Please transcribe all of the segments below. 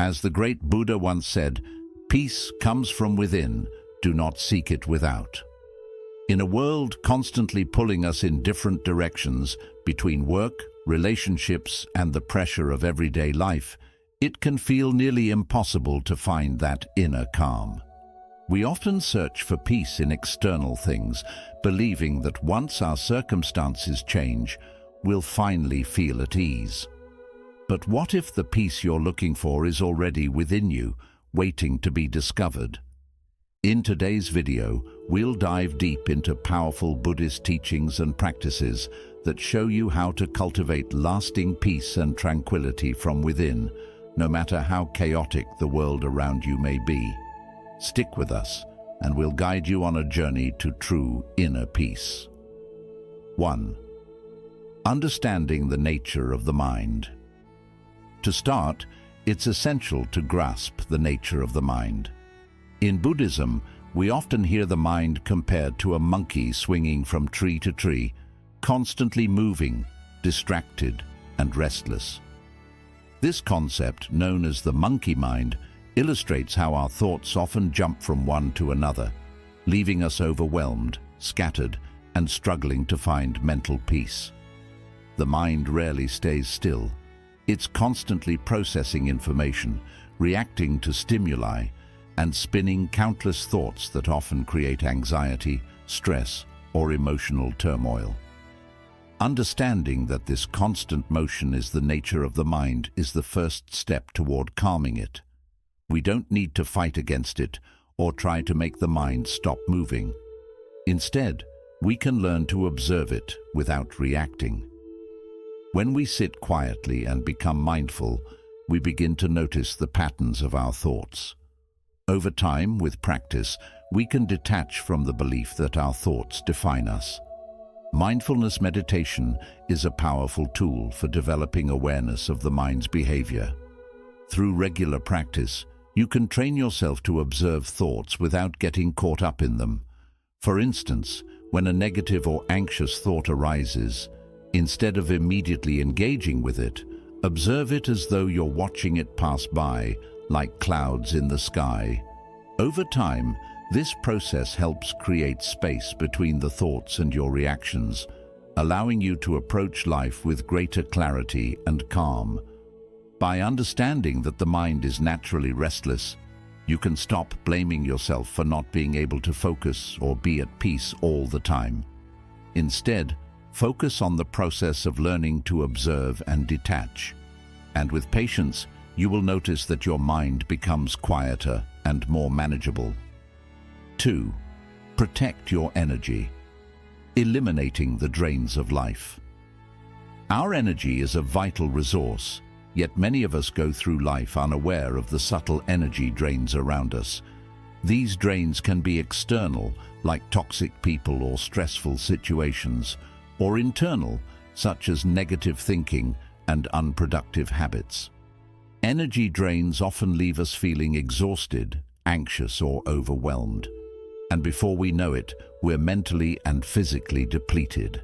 As the great Buddha once said, "Peace comes from within, do not seek it without." In a world constantly pulling us in different directions between work, relationships, and the pressure of everyday life, it can feel nearly impossible to find that inner calm. We often search for peace in external things, believing that once our circumstances change, we'll finally feel at ease. But what if the peace you're looking for is already within you, waiting to be discovered? In today's video, we'll dive deep into powerful Buddhist teachings and practices that show you how to cultivate lasting peace and tranquility from within, no matter how chaotic the world around you may be. Stick with us, and we'll guide you on a journey to true inner peace. 1. Understanding the nature of the mind. To start, it's essential to grasp the nature of the mind. In Buddhism, we often hear the mind compared to a monkey swinging from tree to tree, constantly moving, distracted, and restless. This concept, known as the monkey mind, illustrates how our thoughts often jump from one to another, leaving us overwhelmed, scattered, and struggling to find mental peace. The mind rarely stays still. It's constantly processing information, reacting to stimuli, and spinning countless thoughts that often create anxiety, stress, or emotional turmoil. Understanding that this constant motion is the nature of the mind is the first step toward calming it. We don't need to fight against it or try to make the mind stop moving. Instead, we can learn to observe it without reacting. When we sit quietly and become mindful, we begin to notice the patterns of our thoughts. Over time, with practice, we can detach from the belief that our thoughts define us. Mindfulness meditation is a powerful tool for developing awareness of the mind's behavior. Through regular practice, you can train yourself to observe thoughts without getting caught up in them. For instance, when a negative or anxious thought arises, instead of immediately engaging with it, observe it as though you're watching it pass by, like clouds in the sky. Over time, this process helps create space between the thoughts and your reactions, allowing you to approach life with greater clarity and calm. By understanding that the mind is naturally restless, you can stop blaming yourself for not being able to focus or be at peace all the time. Instead, focus on the process of learning to observe and detach. And with patience, you will notice that your mind becomes quieter and more manageable. 2. Protect your energy. Eliminating the drains of life. Our energy is a vital resource, yet many of us go through life unaware of the subtle energy drains around us. These drains can be external, like toxic people or stressful situations, or internal, such as negative thinking and unproductive habits. Energy drains often leave us feeling exhausted, anxious, or overwhelmed. And before we know it, we're mentally and physically depleted.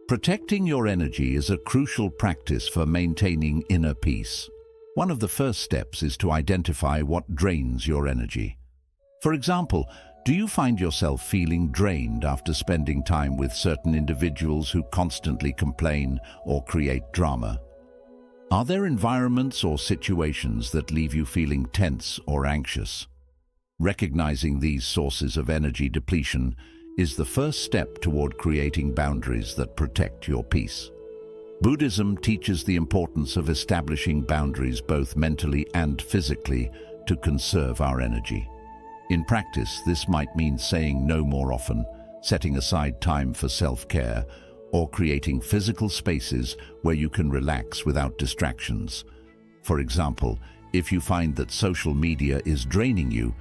Protecting your energy is a crucial practice for maintaining inner peace. One of the first steps is to identify what drains your energy. For example, do you find yourself feeling drained after spending time with certain individuals who constantly complain or create drama? Are there environments or situations that leave you feeling tense or anxious? Recognizing these sources of energy depletion is the first step toward creating boundaries that protect your peace. Buddhism teaches the importance of establishing boundaries both mentally and physically to conserve our energy. In practice, this might mean saying no more often, setting aside time for self-care, or creating physical spaces where you can relax without distractions. For example, if you find that social media is draining you,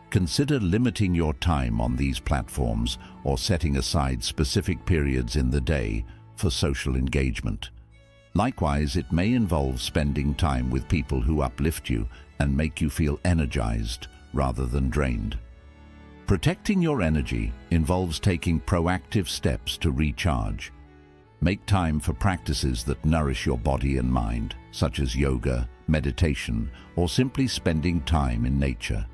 consider limiting your time on these platforms or setting aside specific periods in the day for social engagement. Likewise, it may involve spending time with people who uplift you and make you feel energized rather than drained. Protecting your energy involves taking proactive steps to recharge. Make time for practices that nourish your body and mind, such as yoga, meditation, or simply spending time in nature.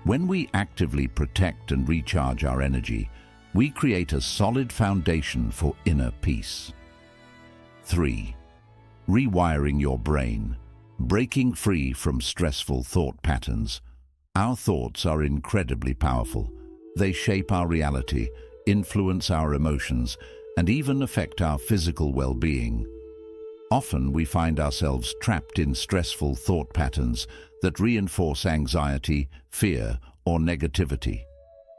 When we actively protect and recharge our energy, we create a solid foundation for inner peace. 3. Rewiring your brain. Breaking free from stressful thought patterns. Our thoughts are incredibly powerful. They shape our reality, influence our emotions, and even affect our physical well-being. Often we find ourselves trapped in stressful thought patterns that reinforce anxiety, fear, or negativity.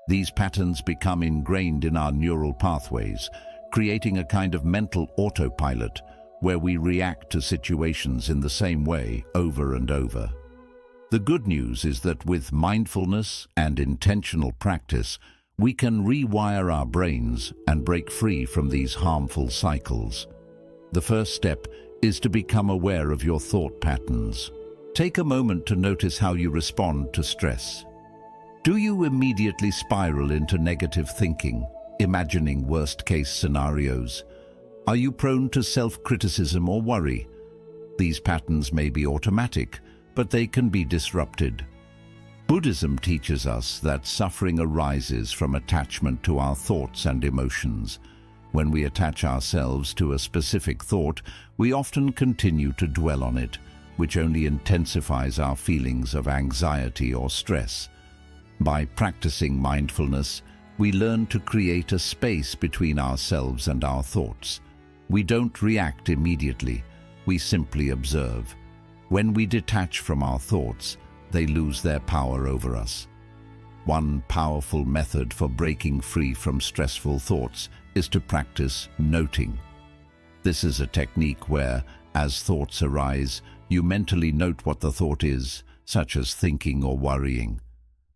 These patterns become ingrained in our neural pathways, creating a kind of mental autopilot where we react to situations in the same way over and over. The good news is that with mindfulness and intentional practice, we can rewire our brains and break free from these harmful cycles. The first step is to become aware of your thought patterns. Take a moment to notice how you respond to stress. Do you immediately spiral into negative thinking, imagining worst-case scenarios? Are you prone to self-criticism or worry? These patterns may be automatic, but they can be disrupted. Buddhism teaches us that suffering arises from attachment to our thoughts and emotions. When we attach ourselves to a specific thought, we often continue to dwell on it, which only intensifies our feelings of anxiety or stress. By practicing mindfulness, we learn to create a space between ourselves and our thoughts. We don't react immediately, we simply observe. When we detach from our thoughts, they lose their power over us. One powerful method for breaking free from stressful thoughts is to practice noting. This is a technique where, as thoughts arise, you mentally note what the thought is, such as thinking or worrying.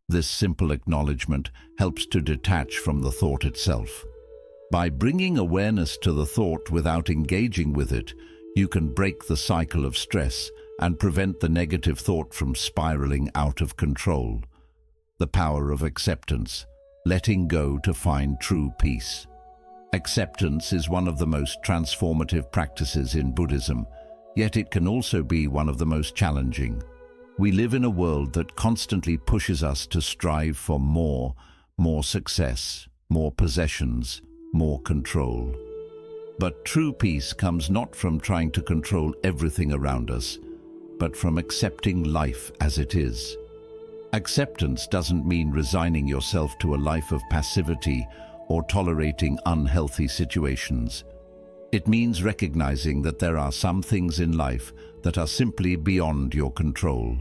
This simple acknowledgement helps to detach from the thought itself. By bringing awareness to the thought without engaging with it, you can break the cycle of stress and prevent the negative thought from spiraling out of control. The power of acceptance, letting go to find true peace. Acceptance is one of the most transformative practices in Buddhism, yet it can also be one of the most challenging. We live in a world that constantly pushes us to strive for more success, more possessions, more control. But true peace comes not from trying to control everything around us, but from accepting life as it is. Acceptance doesn't mean resigning yourself to a life of passivity or tolerating unhealthy situations. It means recognizing that there are some things in life that are simply beyond your control.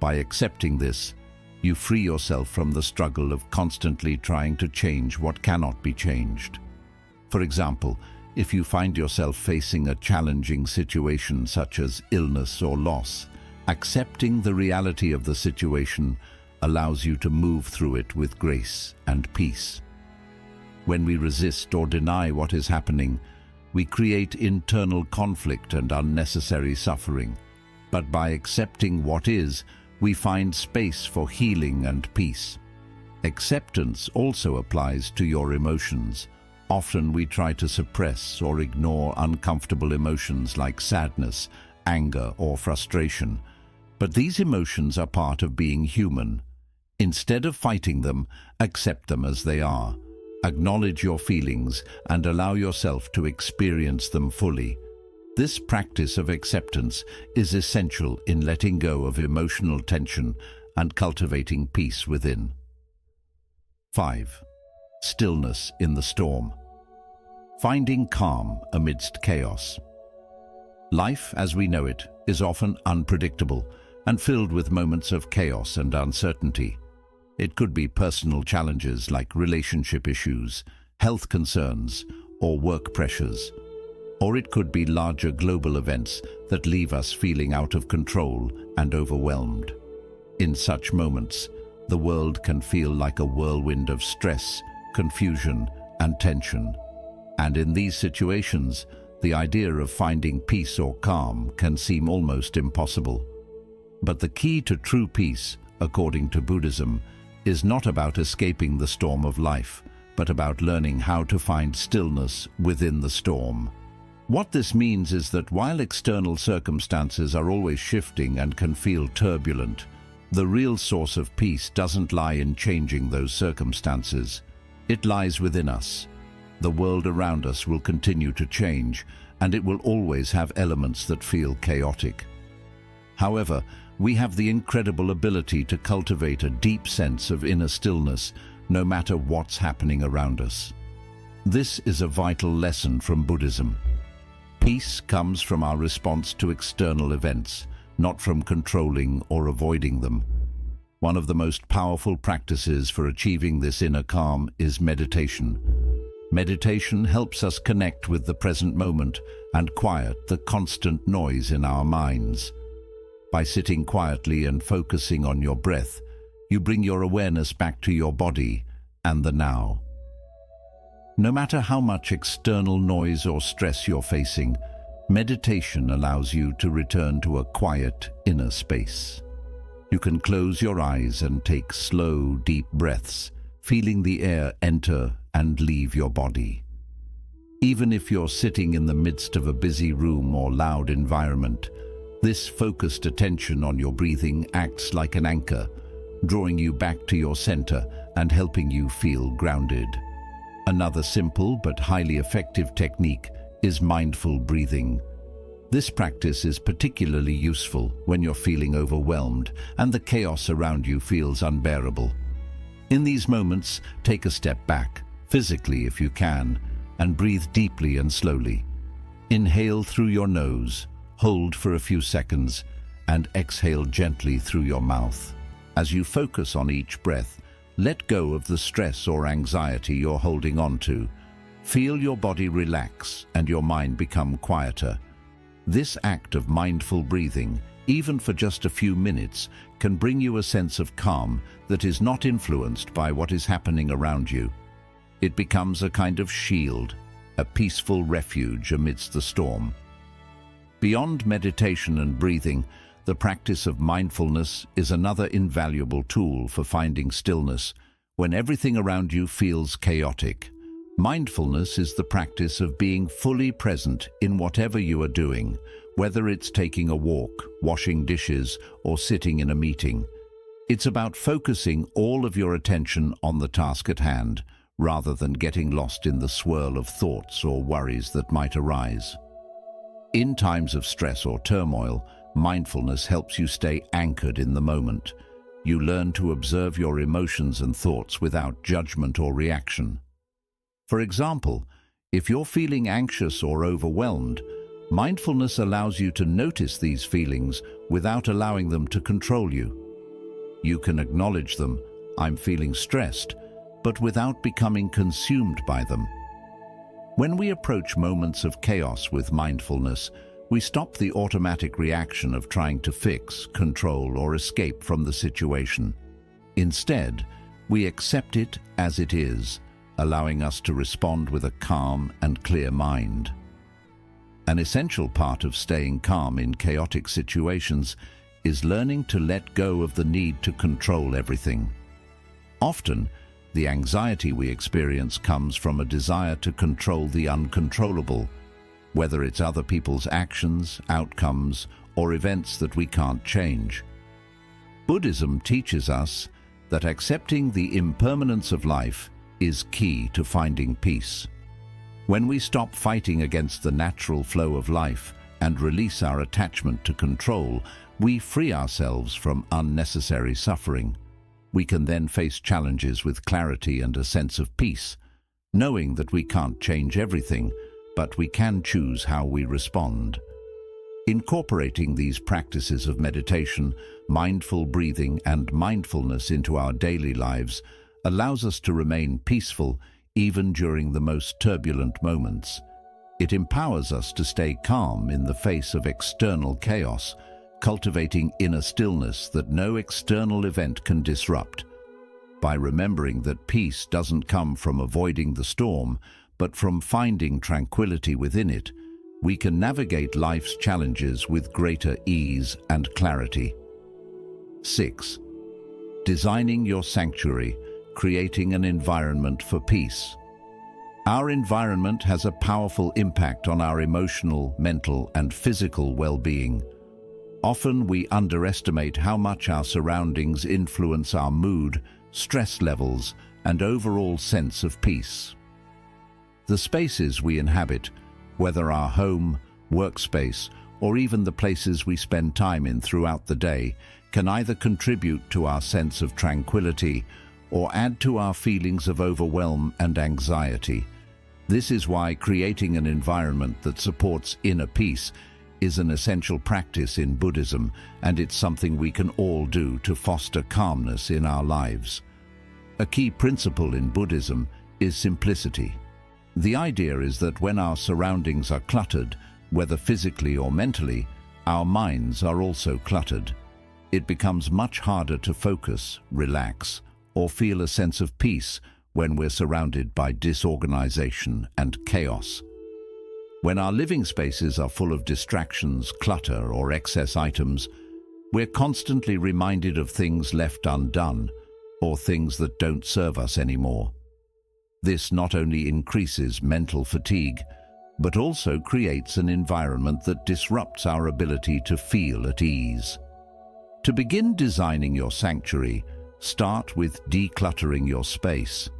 By accepting this, you free yourself from the struggle of constantly trying to change what cannot be changed. For example, if you find yourself facing a challenging situation such as illness or loss, accepting the reality of the situation allows you to move through it with grace and peace. When we resist or deny what is happening, we create internal conflict and unnecessary suffering. But by accepting what is, we find space for healing and peace. Acceptance also applies to your emotions. Often we try to suppress or ignore uncomfortable emotions like sadness, anger, or frustration. But these emotions are part of being human. Instead of fighting them, accept them as they are. Acknowledge your feelings and allow yourself to experience them fully. This practice of acceptance is essential in letting go of emotional tension and cultivating peace within. 5. Stillness in the storm. Finding calm amidst chaos. Life, as we know it, is often unpredictable and filled with moments of chaos and uncertainty. It could be personal challenges like relationship issues, health concerns, or work pressures. Or it could be larger global events that leave us feeling out of control and overwhelmed. In such moments, the world can feel like a whirlwind of stress, confusion, and tension. And in these situations, the idea of finding peace or calm can seem almost impossible. But the key to true peace, according to Buddhism, is not about escaping the storm of life, but about learning how to find stillness within the storm. What this means is that while external circumstances are always shifting and can feel turbulent, the real source of peace doesn't lie in changing those circumstances. It lies within us. The world around us will continue to change, and it will always have elements that feel chaotic. However, we have the incredible ability to cultivate a deep sense of inner stillness, no matter what's happening around us. This is a vital lesson from Buddhism. Peace comes from our response to external events, not from controlling or avoiding them. One of the most powerful practices for achieving this inner calm is meditation. Meditation helps us connect with the present moment and quiet the constant noise in our minds. By sitting quietly and focusing on your breath, you bring your awareness back to your body and the now. No matter how much external noise or stress you're facing, meditation allows you to return to a quiet inner space. You can close your eyes and take slow, deep breaths, feeling the air enter and leave your body. Even if you're sitting in the midst of a busy room or loud environment, this focused attention on your breathing acts like an anchor, drawing you back to your center and helping you feel grounded. Another simple but highly effective technique is mindful breathing. This practice is particularly useful when you're feeling overwhelmed and the chaos around you feels unbearable. In these moments, take a step back, physically if you can, and breathe deeply and slowly. Inhale through your nose, hold for a few seconds, and exhale gently through your mouth. As you focus on each breath, let go of the stress or anxiety you're holding on to. Feel your body relax and your mind become quieter. This act of mindful breathing, even for just a few minutes, can bring you a sense of calm that is not influenced by what is happening around you. It becomes a kind of shield, a peaceful refuge amidst the storm. Beyond meditation and breathing, the practice of mindfulness is another invaluable tool for finding stillness when everything around you feels chaotic. Mindfulness is the practice of being fully present in whatever you are doing, whether it's taking a walk, washing dishes, or sitting in a meeting. It's about focusing all of your attention on the task at hand, rather than getting lost in the swirl of thoughts or worries that might arise. In times of stress or turmoil, mindfulness helps you stay anchored in the moment. You learn to observe your emotions and thoughts without judgment or reaction. For example, if you're feeling anxious or overwhelmed, mindfulness allows you to notice these feelings without allowing them to control you. You can acknowledge them, I'm feeling stressed, but without becoming consumed by them. When we approach moments of chaos with mindfulness, we stop the automatic reaction of trying to fix, control, or escape from the situation. Instead, we accept it as it is, allowing us to respond with a calm and clear mind. An essential part of staying calm in chaotic situations is learning to let go of the need to control everything. Often, the anxiety we experience comes from a desire to control the uncontrollable, whether it's other people's actions, outcomes, or events that we can't change. Buddhism teaches us that accepting the impermanence of life is key to finding peace. When we stop fighting against the natural flow of life and release our attachment to control, we free ourselves from unnecessary suffering. We can then face challenges with clarity and a sense of peace, knowing that we can't change everything, but we can choose how we respond. Incorporating these practices of meditation, mindful breathing, and mindfulness into our daily lives allows us to remain peaceful even during the most turbulent moments. It empowers us to stay calm in the face of external chaos, cultivating inner stillness that no external event can disrupt. By remembering that peace doesn't come from avoiding the storm, but from finding tranquility within it, we can navigate life's challenges with greater ease and clarity. 6. Designing your sanctuary, creating an environment for peace. Our environment has a powerful impact on our emotional, mental, and physical well-being. Often we underestimate how much our surroundings influence our mood, stress levels, and overall sense of peace. The spaces we inhabit, whether our home, workspace, or even the places we spend time in throughout the day, can either contribute to our sense of tranquility or add to our feelings of overwhelm and anxiety. This is why creating an environment that supports inner peace is an essential practice in Buddhism, and it's something we can all do to foster calmness in our lives. A key principle in Buddhism is simplicity. The idea is that when our surroundings are cluttered, whether physically or mentally, our minds are also cluttered. It becomes much harder to focus, relax, or feel a sense of peace when we're surrounded by disorganization and chaos. When our living spaces are full of distractions, clutter, or excess items, we're constantly reminded of things left undone or things that don't serve us anymore. This not only increases mental fatigue, but also creates an environment that disrupts our ability to feel at ease. To begin designing your sanctuary, start with decluttering your space.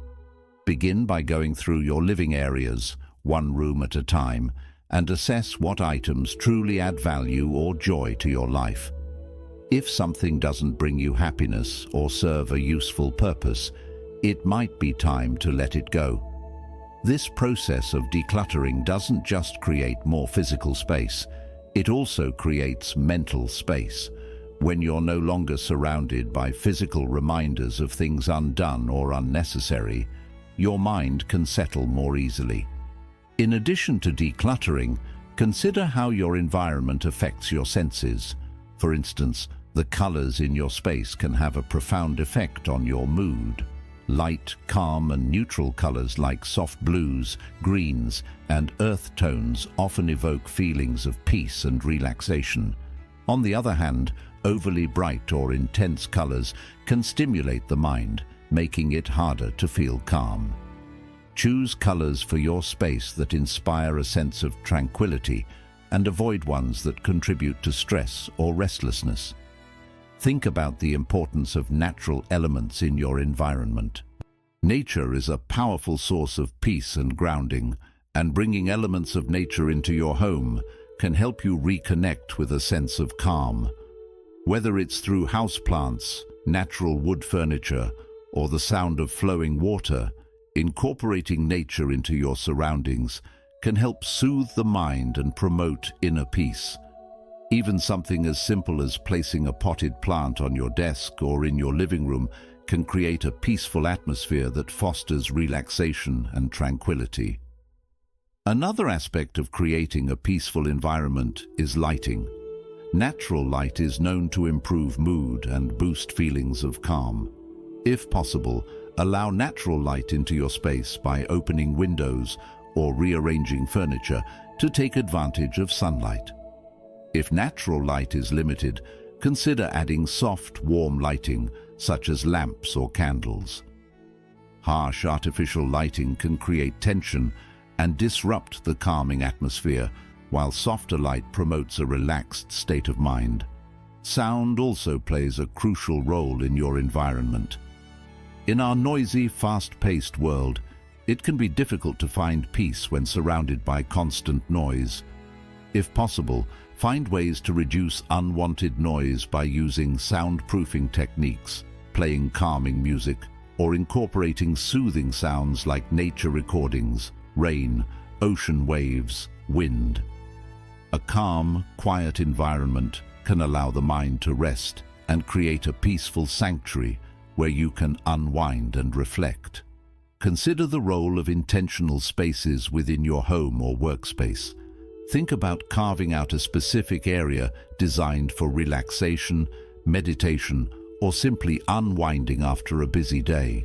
Begin by going through your living areas, one room at a time, and assess what items truly add value or joy to your life. If something doesn't bring you happiness or serve a useful purpose, it might be time to let it go. This process of decluttering doesn't just create more physical space, it also creates mental space. When you're no longer surrounded by physical reminders of things undone or unnecessary, your mind can settle more easily. In addition to decluttering, consider how your environment affects your senses. For instance, the colors in your space can have a profound effect on your mood. Light, calm, and neutral colors like soft blues, greens, and earth tones often evoke feelings of peace and relaxation. On the other hand, overly bright or intense colors can stimulate the mind, making it harder to feel calm. Choose colors for your space that inspire a sense of tranquility and avoid ones that contribute to stress or restlessness. Think about the importance of natural elements in your environment. Nature is a powerful source of peace and grounding, and bringing elements of nature into your home can help you reconnect with a sense of calm. Whether it's through houseplants, natural wood furniture, or the sound of flowing water, incorporating nature into your surroundings can help soothe the mind and promote inner peace. Even something as simple as placing a potted plant on your desk or in your living room can create a peaceful atmosphere that fosters relaxation and tranquility. Another aspect of creating a peaceful environment is lighting. Natural light is known to improve mood and boost feelings of calm. If possible, allow natural light into your space by opening windows or rearranging furniture to take advantage of sunlight. If natural light is limited, consider adding soft, warm lighting, such as lamps or candles. Harsh artificial lighting can create tension and disrupt the calming atmosphere, while softer light promotes a relaxed state of mind. Sound also plays a crucial role in your environment. In our noisy, fast-paced world, it can be difficult to find peace when surrounded by constant noise. If possible, find ways to reduce unwanted noise by using soundproofing techniques, playing calming music, or incorporating soothing sounds like nature recordings, rain, ocean waves, wind. A calm, quiet environment can allow the mind to rest and create a peaceful sanctuary where you can unwind and reflect. Consider the role of intentional spaces within your home or workspace. Think about carving out a specific area designed for relaxation, meditation, or simply unwinding after a busy day.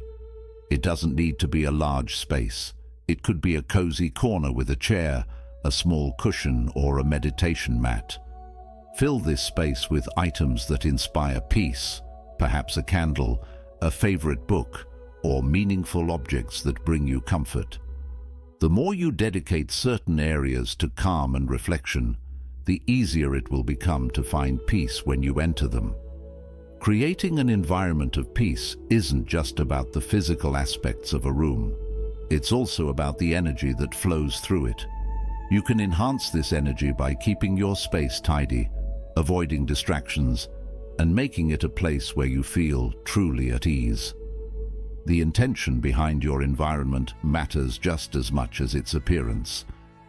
It doesn't need to be a large space. It could be a cozy corner with a chair, a small cushion, or a meditation mat. Fill this space with items that inspire peace, perhaps a candle, a favorite book, or meaningful objects that bring you comfort. The more you dedicate certain areas to calm and reflection, the easier it will become to find peace when you enter them. Creating an environment of peace isn't just about the physical aspects of a room. It's also about the energy that flows through it. You can enhance this energy by keeping your space tidy, avoiding distractions, and making it a place where you feel truly at ease. The intention behind your environment matters just as much as its appearance.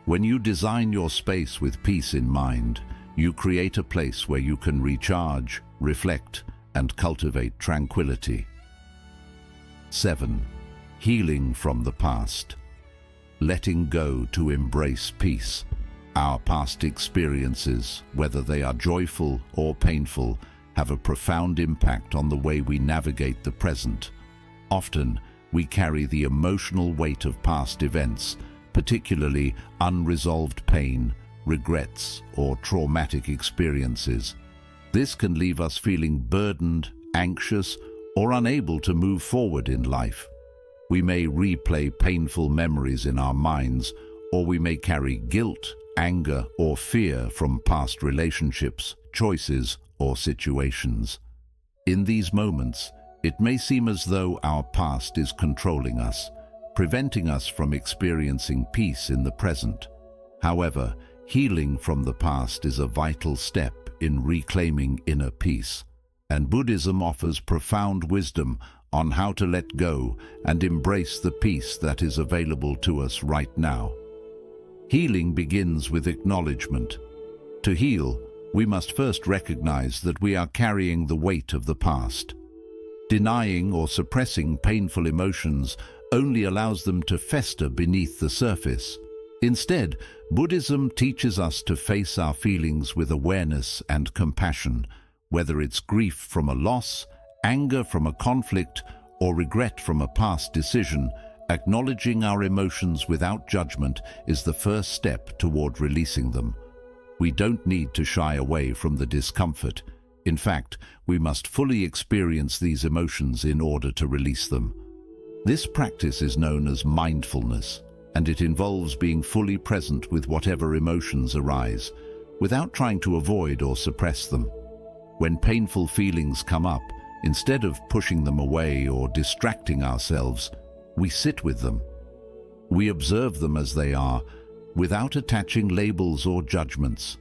When you design your space with peace in mind, you create a place where you can recharge, reflect, and cultivate tranquility. 7. Healing from the past. Letting go to embrace peace. Our past experiences, whether they are joyful or painful, have a profound impact on the way we navigate the present. Often, we carry the emotional weight of past events, particularly unresolved pain, regrets, or traumatic experiences. This can leave us feeling burdened, anxious, or unable to move forward in life. We may replay painful memories in our minds, or we may carry guilt, anger, or fear from past relationships, choices, or situations. In these moments, it may seem as though our past is controlling us, preventing us from experiencing peace in the present. However, healing from the past is a vital step in reclaiming inner peace, and Buddhism offers profound wisdom on how to let go and embrace the peace that is available to us right now. Healing begins with acknowledgement. To heal, we must first recognize that we are carrying the weight of the past. Denying or suppressing painful emotions only allows them to fester beneath the surface. Instead, Buddhism teaches us to face our feelings with awareness and compassion, whether it's grief from a loss, anger from a conflict, or regret from a past decision. Acknowledging our emotions without judgment is the first step toward releasing them. We don't need to shy away from the discomfort. In fact, we must fully experience these emotions in order to release them. This practice is known as mindfulness, and it involves being fully present with whatever emotions arise, without trying to avoid or suppress them. When painful feelings come up, instead of pushing them away or distracting ourselves, we sit with them. We observe them as they are, without attaching labels or judgments.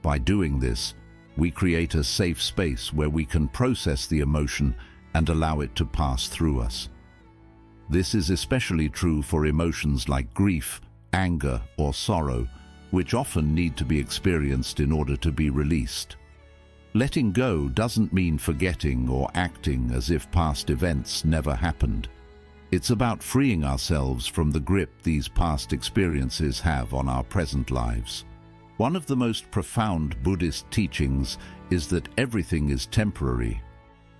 By doing this, we create a safe space where we can process the emotion and allow it to pass through us. This is especially true for emotions like grief, anger, or sorrow, which often need to be experienced in order to be released. Letting go doesn't mean forgetting or acting as if past events never happened. It's about freeing ourselves from the grip these past experiences have on our present lives. One of the most profound Buddhist teachings is that everything is temporary.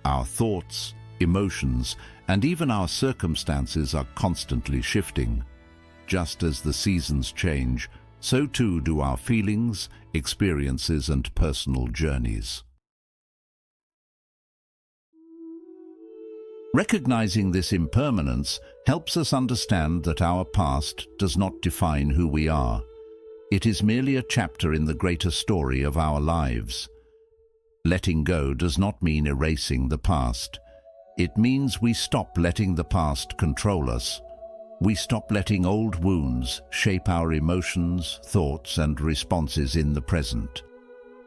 Our thoughts, emotions, and even our circumstances are constantly shifting. Just as the seasons change, so too do our feelings, experiences, and personal journeys. Recognizing this impermanence helps us understand that our past does not define who we are. It is merely a chapter in the greater story of our lives. Letting go does not mean erasing the past. It means we stop letting the past control us. We stop letting old wounds shape our emotions, thoughts, and responses in the present.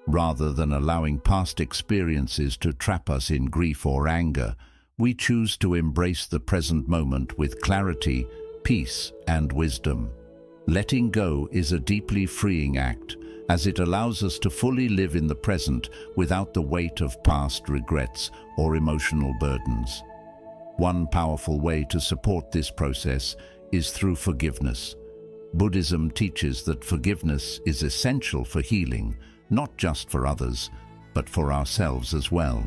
Rather than allowing past experiences to trap us in grief or anger, we choose to embrace the present moment with clarity, peace, and wisdom. Letting go is a deeply freeing act, as it allows us to fully live in the present without the weight of past regrets or emotional burdens. One powerful way to support this process is through forgiveness. Buddhism teaches that forgiveness is essential for healing, not just for others, but for ourselves as well.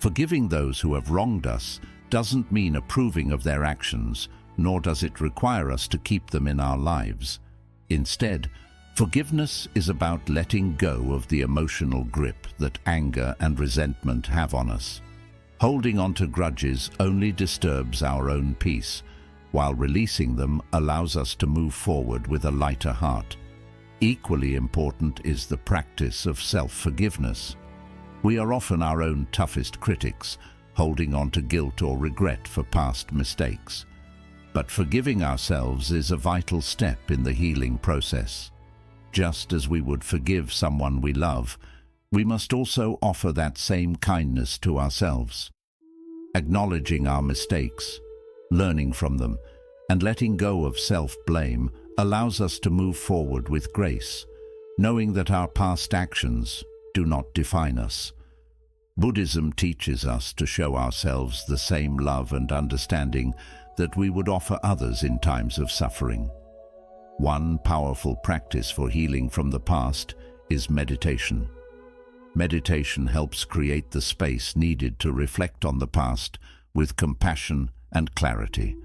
Forgiving those who have wronged us doesn't mean approving of their actions, nor does it require us to keep them in our lives. Instead, forgiveness is about letting go of the emotional grip that anger and resentment have on us. Holding on to grudges only disturbs our own peace, while releasing them allows us to move forward with a lighter heart. Equally important is the practice of self-forgiveness. We are often our own toughest critics, holding on to guilt or regret for past mistakes. But forgiving ourselves is a vital step in the healing process. Just as we would forgive someone we love, we must also offer that same kindness to ourselves. Acknowledging our mistakes, learning from them, and letting go of self-blame allows us to move forward with grace, knowing that our past actions do not define us. Buddhism teaches us to show ourselves the same love and understanding that we would offer others in times of suffering. One powerful practice for healing from the past is meditation. Meditation helps create the space needed to reflect on the past with compassion and clarity.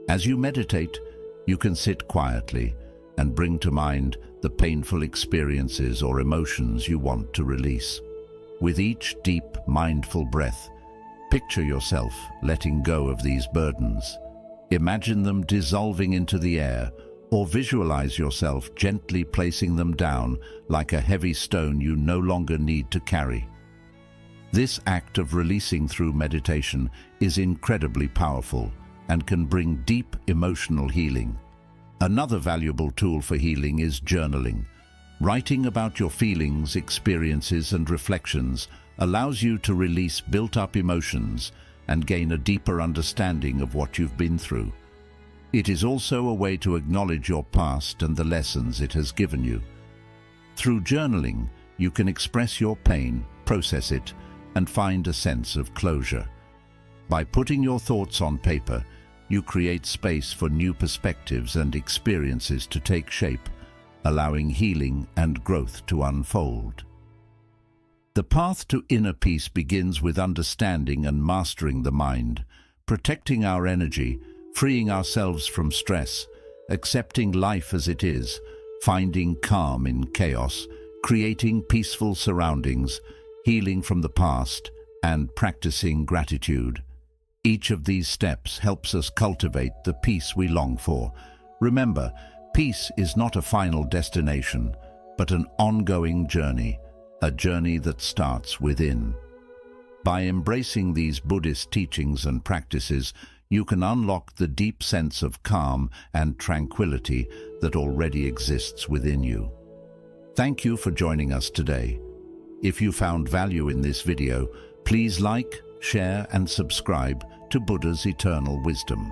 As you meditate, you can sit quietly and bring to mind the painful experiences or emotions you want to release. With each deep, mindful breath, picture yourself letting go of these burdens. Imagine them dissolving into the air, or visualize yourself gently placing them down like a heavy stone you no longer need to carry. This act of releasing through meditation is incredibly powerful and can bring deep emotional healing. Another valuable tool for healing is journaling. Writing about your feelings, experiences, and reflections allows you to release built-up emotions and gain a deeper understanding of what you've been through. It is also a way to acknowledge your past and the lessons it has given you. Through journaling, you can express your pain, process it, and find a sense of closure. By putting your thoughts on paper, you create space for new perspectives and experiences to take shape, allowing healing and growth to unfold. The path to inner peace begins with understanding and mastering the mind, protecting our energy, freeing ourselves from stress, accepting life as it is, finding calm in chaos, creating peaceful surroundings, healing from the past, and practicing gratitude. Each of these steps helps us cultivate the peace we long for. Remember, peace is not a final destination, but an ongoing journey, a journey that starts within. By embracing these Buddhist teachings and practices, you can unlock the deep sense of calm and tranquility that already exists within you. Thank you for joining us today. If you found value in this video, please like, share, and subscribe to Buddha's Eternal Wisdom.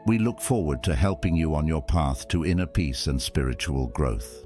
We look forward to helping you on your path to inner peace and spiritual growth.